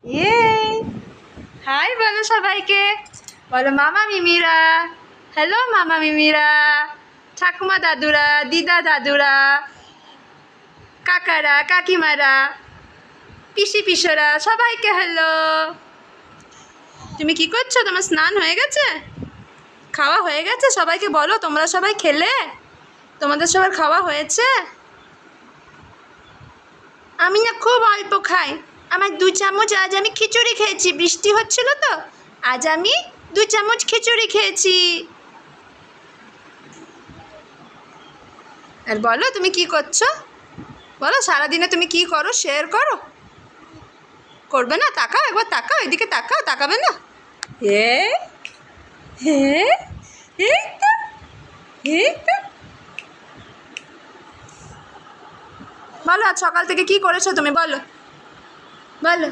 ইয়ে হাই বলো সবাইকে, বলো মামা মিমিরা। হ্যালো মামা মিমিরা, ঠাকুমা দাদুরা, দিদা দাদুরা, কাকারা কাকিমারা, পিসি পিসরা, সবাইকে হ্যালো। তুমি কি করছো? তোমার স্নান হয়ে গেছে? খাওয়া হয়ে গেছে? সবাইকে বলো তোমরা সবাই খেলে? তোমাদের সবার খাওয়া হয়েছে? আমি না খুব অল্প খাই। আমার 2 চামচ আজ আমি খিচুড়ি খেয়েছি, বৃষ্টি হচ্ছিল তো আজ আমি 2 চামচ খিচুড়ি খেয়েছি। আর বলো তুমি কি করছো? বলো সারাদিনে তুমি কি করো, শেয়ার করো। করবে না? তাকাও একবার, তাকাও এদিকে, তাকাও, তাকাবে না? হে হে এই তো, এই তো। বলো আজ সকাল থেকে কি করেছো তুমি, বলো বলো।